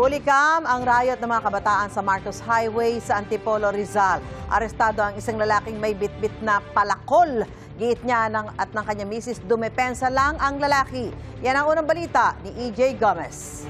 Bulikam ang riot ng mga kabataan sa Marcos Highway sa Antipolo, Rizal. Arestado ang isang lalaking may bitbit na palakol. Giit niya at ng kanyang misis, dumepensa lang ang lalaki. Yan ang unang balita ni EJ Gomez.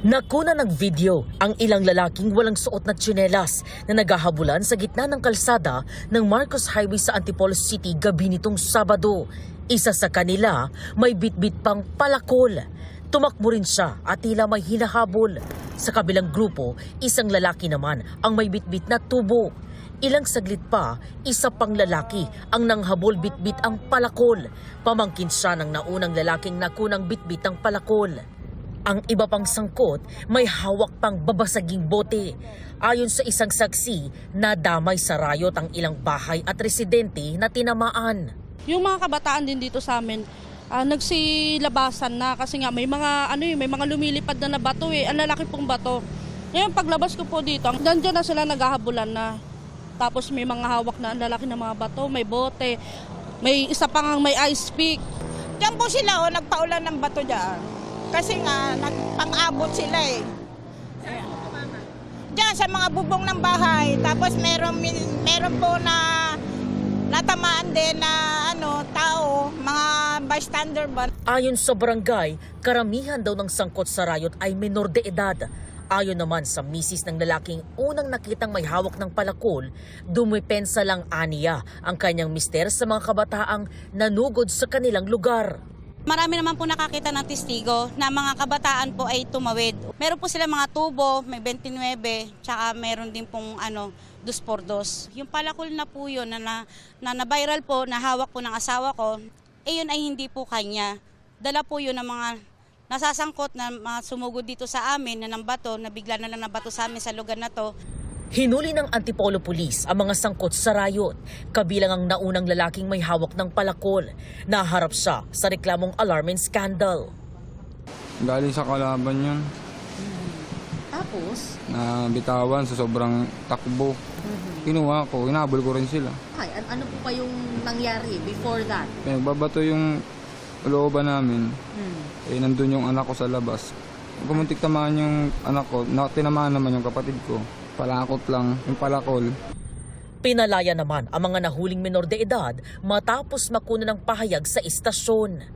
Nakuna ng video ang ilang lalaking walang suot na tsinelas na naghahabulan sa gitna ng kalsada ng Marcos Highway sa Antipolo City gabi nitong Sabado. Isa sa kanila may bitbit pang palakol. Tumakbo rin siya at tila may hinahabol. Sa kabilang grupo, isang lalaki naman ang may bitbit na tubo. Ilang saglit pa, isa pang lalaki ang nanghabol bitbit ang palakol. Pamangkin siya ng naunang lalaking nakunang bitbit ang palakol. Ang iba pang sangkot, may hawak pang babasaging bote. Ayon sa isang saksi, nadamay sa rayot ang ilang bahay at residente na tinamaan. Yung mga kabataan din dito sa amin, nagsilabasan na kasi nga may mga lumilipad na bato eh. Ang lalaki pong bato. Ngayon paglabas ko po dito, nandiyan na sila naghahabulan na. Tapos may mga hawak na ang lalaki ng mga bato, may bote, may isa pang may ice pick. Diyan po sila nagpaulan ng bato dyan. Kasi nga, pang-abot sila eh. Diyan sa mga bubong ng bahay. Tapos meron po na natamaan din na tao, mga bystander ba. Ayon sa barangay, karamihan daw ng sangkot sa rayot ay menor de edad. Ayon naman sa misis ng lalaking unang nakitang may hawak ng palakol, dumipensa lang aniya ang kanyang mister sa mga kabataang nanugod sa kanilang lugar. Marami naman po nakakita ng testigo na mga kabataan po ay tumawid. Meron po sila mga tubo, may 29, tsaka meron din pong 2x2. Yung palakol na po yun na viral po, na hawak po ng asawa ko, yun ay hindi po kanya. Dala po yun ng mga nasasangkot na mga sumugod dito sa amin na ng bato, na bigla na lang nabato sa amin sa lugar na to. Hinuli ng Antipolo Police ang mga sangkot sa rayot, kabilang ang naunang lalaking may hawak ng palakol. Naharap siya sa reklamong alarming scandal. Galing sa kalaban yun. Tapos? Nabitawan sa sobrang takbo. Kinuha ko, hinabol ko rin sila. Ay, ano po pa yung nangyari before that? Pinagbabato yung looban namin. Nandun yung anak ko sa labas. Pumuntik tamaan yung anak ko, tinamaan naman yung kapatid ko. Palakot lang, yung palakol. Pinalaya naman ang mga nahuling menor de edad matapos makuna ng pahayag sa istasyon.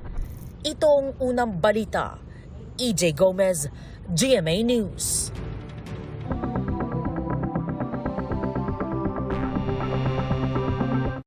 Ito ang unang balita. EJ Gomez, GMA News.